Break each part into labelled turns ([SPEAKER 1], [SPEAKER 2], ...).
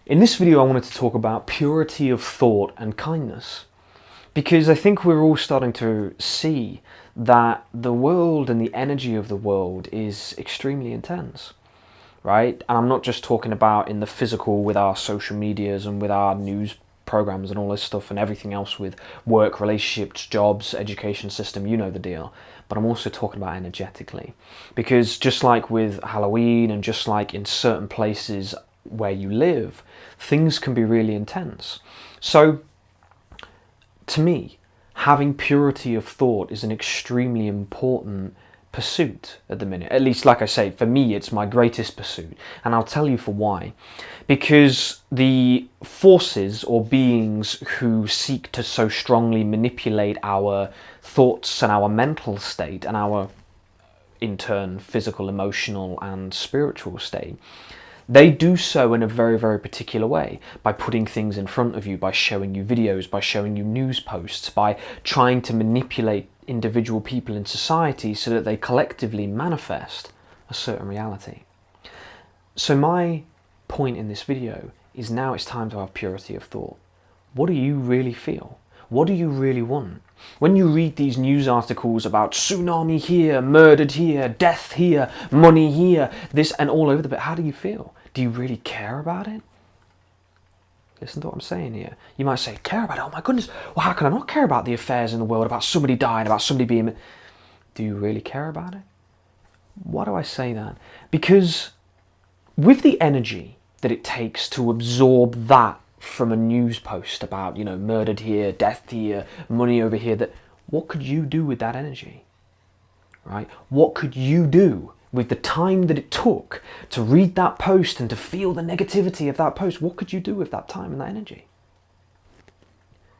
[SPEAKER 1] In this video I wanted to talk about purity of thought and kindness, because I think we're all starting to see that the world and the energy of the world is extremely intense, right? And I'm not just talking about in the physical with our social medias and with our news programs and all this stuff and everything else with work, relationships, jobs, education system, you know the deal. But I'm also talking about energetically, because just like with Halloween and just like in certain places where you live, things can be really intense. So to me, having purity of thought is an extremely important pursuit at the minute. At least, like I say, for me, it's my greatest pursuit. And I'll tell you for why. Because the forces or beings who seek to so strongly manipulate our thoughts and our mental state and our, in turn, physical, emotional and spiritual state, they do so in a very, very particular way, by putting things in front of you, by showing you videos, by showing you news posts, by trying to manipulate individual people in society so that they collectively manifest a certain reality. So my point in this video is now it's time to have purity of thought. What do you really feel? What do you really want? When you read these news articles about tsunami here, murdered here, death here, money here, this and all over the bit, how do you feel? Do you really care about it? Listen to what I'm saying here. You might say, care about it? Oh my goodness, well how can I not care about the affairs in the world, about somebody dying, about somebody being... Do you really care about it? Why do I say that? Because with the energy that it takes to absorb that from a news post about, you know, murdered here, death here, money over here, that what could you do with that energy? Right? What could you do with the time that it took to read that post and to feel the negativity of that post? What could you do with that time and that energy?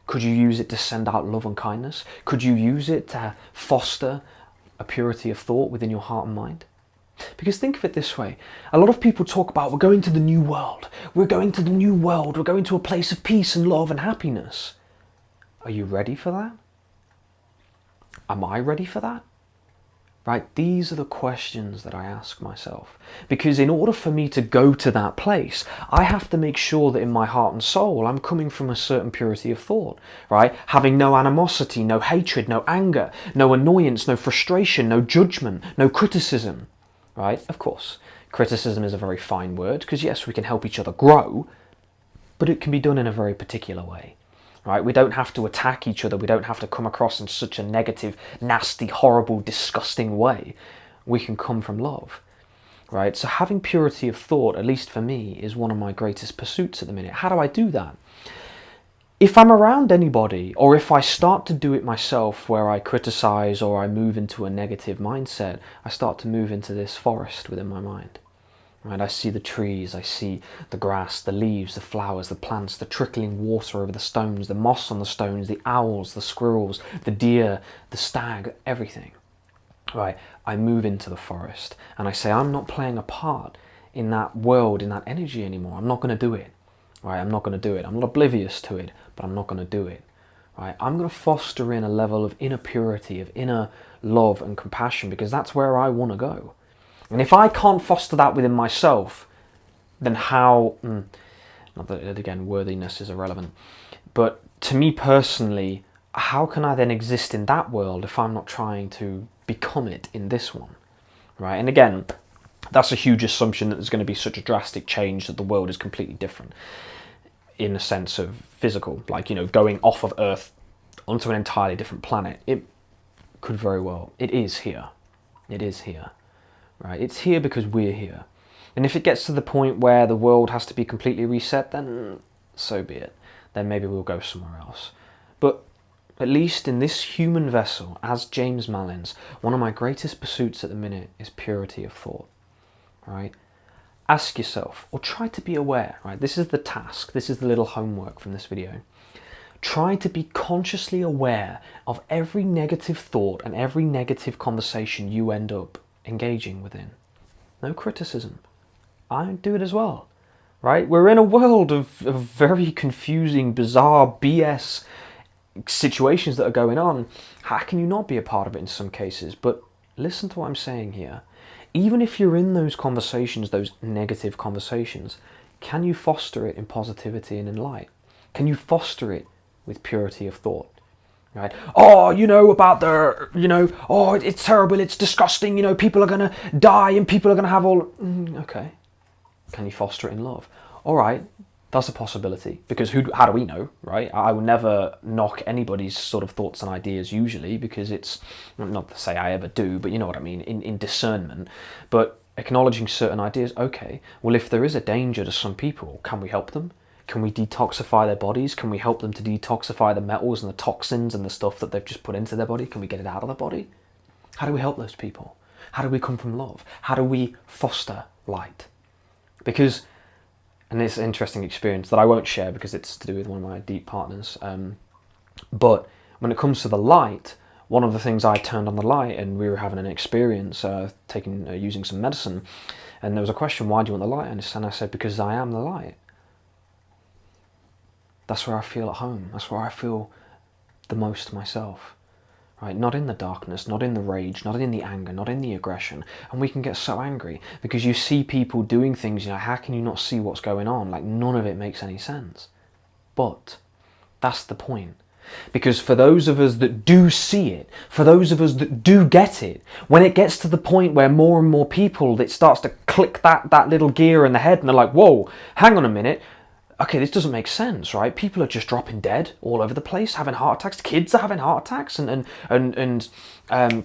[SPEAKER 1] Could you use it to send out love and kindness? Could you use it to foster a purity of thought within your heart and mind? Because think of it this way, a lot of people talk about we're going to the new world, we're going to the new world, we're going to a place of peace and love and happiness. Are you ready for that? Am I ready for that? Right, these are the questions that I ask myself. Because in order for me to go to that place, I have to make sure that in my heart and soul, I'm coming from a certain purity of thought, right? Having no animosity, no hatred, no anger, no annoyance, no frustration, no judgment, no criticism, right? Of course, criticism is a very fine word, because yes, we can help each other grow, but it can be done in a very particular way. Right? We don't have to attack each other. We don't have to come across in such a negative, nasty, horrible, disgusting way. We can come from love. Right? So having purity of thought, at least for me, is one of my greatest pursuits at the minute. How do I do that? If I'm around anybody, or if I start to do it myself where I criticize or I move into a negative mindset, I start to move into this forest within my mind. Right, I see the trees, I see the grass, the leaves, the flowers, the plants, the trickling water over the stones, the moss on the stones, the owls, the squirrels, the deer, the stag, everything. Right, I move into the forest and I say, I'm not playing a part in that world, in that energy anymore. I'm not going to do it. Right, I'm not going to do it. I'm not oblivious to it, but I'm not going to do it. Right, I'm going to foster in a level of inner purity, of inner love and compassion, because that's where I want to go. And if I can't foster that within myself, then how, not that again worthiness is irrelevant, but to me personally, how can I then exist in that world if I'm not trying to become it in this one, right? And again, that's a huge assumption that there's going to be such a drastic change that the world is completely different in a sense of physical, like, you know, going off of Earth onto an entirely different planet. It could very well, it is here. It is here. Right? It's here because we're here. And if it gets to the point where the world has to be completely reset, then so be it. Then maybe we'll go somewhere else. But at least in this human vessel, as James Malins, one of my greatest pursuits at the minute is purity of thought. Right? Ask yourself, or try to be aware, right? This is the task, this is the little homework from this video. Try to be consciously aware of every negative thought and every negative conversation you end up engaging within. No criticism. I do it as well, right? We're in a world of very confusing, bizarre BS situations that are going on. How can you not be a part of it in some cases? But listen to what I'm saying here. Even if you're in those conversations, those negative conversations, can you foster it in positivity and in light? Can you foster it with purity of thought? Right? Oh, about oh, it's terrible, it's disgusting, people are going to die and people are going to have all... okay. Can you foster it in love? All right, that's a possibility, because how do we know, right? I will never knock anybody's sort of thoughts and ideas usually, because it's, not to say I ever do, but you know what I mean, in discernment. But acknowledging certain ideas, okay, well, if there is a danger to some people, can we help them? Can we detoxify their bodies? Can we help them to detoxify the metals and the toxins and the stuff that they've just put into their body? Can we get it out of their body? How do we help those people? How do we come from love? How do we foster light? Because, and it's an interesting experience that I won't share because it's to do with one of my deep partners, but when it comes to the light, one of the things I turned on the light, and we were having an experience using some medicine, and there was a question, why do you want the light? And I said, because I am the light. That's where I feel at home. That's where I feel the most myself. Right? Not in the darkness, not in the rage, not in the anger, not in the aggression. And we can get so angry because you see people doing things, how can you not see what's going on? Like, none of it makes any sense. But that's the point. Because for those of us that do see it, for those of us that do get it, when it gets to the point where more and more people, it starts to click that little gear in the head and they're like, whoa, hang on a minute. Okay, this doesn't make sense, right? People are just dropping dead all over the place, having heart attacks. Kids are having heart attacks and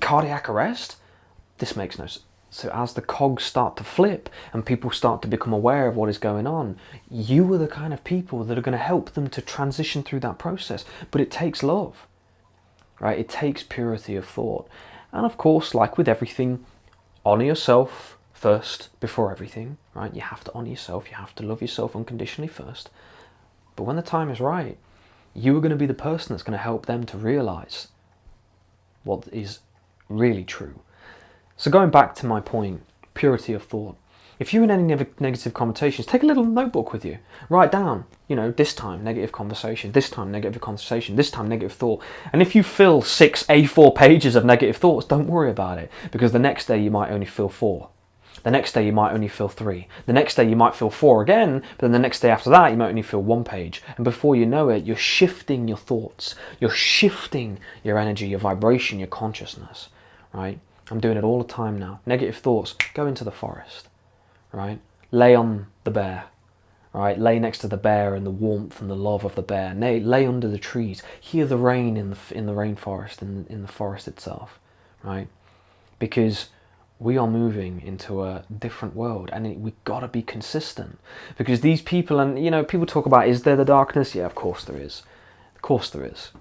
[SPEAKER 1] cardiac arrest. This makes no sense. So as the cogs start to flip and people start to become aware of what is going on, you are the kind of people that are going to help them to transition through that process. But it takes love, right? It takes purity of thought. And of course, like with everything, honor yourself first before everything, right? You have to honor yourself. You have to love yourself unconditionally first. But when the time is right, you are going to be the person that's going to help them to realize what is really true. So going back to my point, purity of thought. If you're in any negative conversations, take a little notebook with you. Write down, this time negative conversation, this time negative conversation, this time negative thought. And if you fill 6 A4 pages of negative thoughts, don't worry about it, because the next day you might only fill 4. The next day you might only feel 3. The next day you might feel 4 again, but then the next day after that you might only feel 1 page. And before you know it, you're shifting your thoughts. You're shifting your energy, your vibration, your consciousness, right? I'm doing it all the time now. Negative thoughts, go into the forest, right? Lay on the bear, right? Lay next to the bear and the warmth and the love of the bear. Lay under the trees. Hear the rain in the rainforest, in the forest itself, right? Because we are moving into a different world, and we've got to be consistent, because these people, and people talk about, is there the darkness? Yeah, of course there is. Of course there is.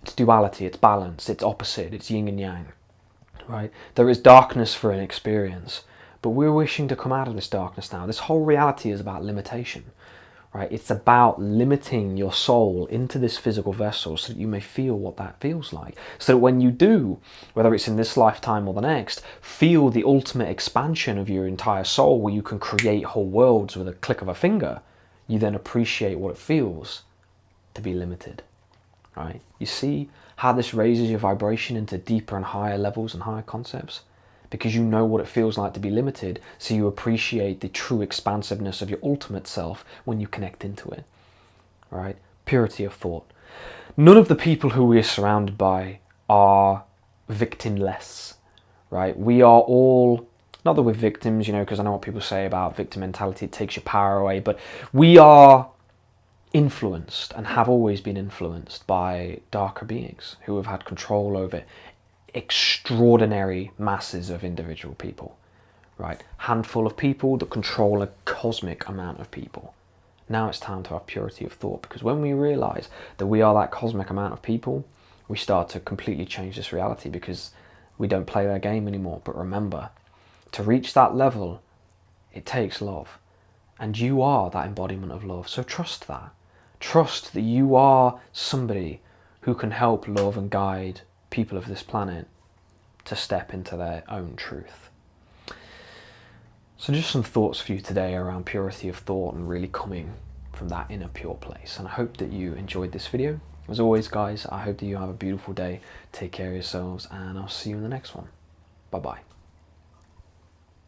[SPEAKER 1] It's duality, it's balance, it's opposite, it's yin and yang, right? There is darkness for an experience, but we're wishing to come out of this darkness now. This whole reality is about limitation, right? It's about limiting your soul into this physical vessel so that you may feel what that feels like. So that when you do, whether it's in this lifetime or the next, feel the ultimate expansion of your entire soul, where you can create whole worlds with a click of a finger, you then appreciate what it feels to be limited, right? You see how this raises your vibration into deeper and higher levels and higher concepts? Because you know what it feels like to be limited, so you appreciate the true expansiveness of your ultimate self when you connect into it, right? Purity of thought. None of the people who we are surrounded by are victimless, right? We are all, not that we're victims, because I know what people say about victim mentality, it takes your power away, but we are influenced and have always been influenced by darker beings who have had control over extraordinary masses of individual people, right? Handful of people that control a cosmic amount of people. Now it's time to have purity of thought, because when we realize that we are that cosmic amount of people, we start to completely change this reality, because we don't play their game anymore. But remember, to reach that level, it takes love, and you are that embodiment of love. So trust that. Trust that you are somebody who can help love and guide people of this planet to step into their own truth. So just some thoughts for you today around purity of thought and really coming from that inner pure place. And I hope that you enjoyed this video. As always, guys, I hope that you have a beautiful day. Take care of yourselves, and I'll see you in the next one. Bye-bye.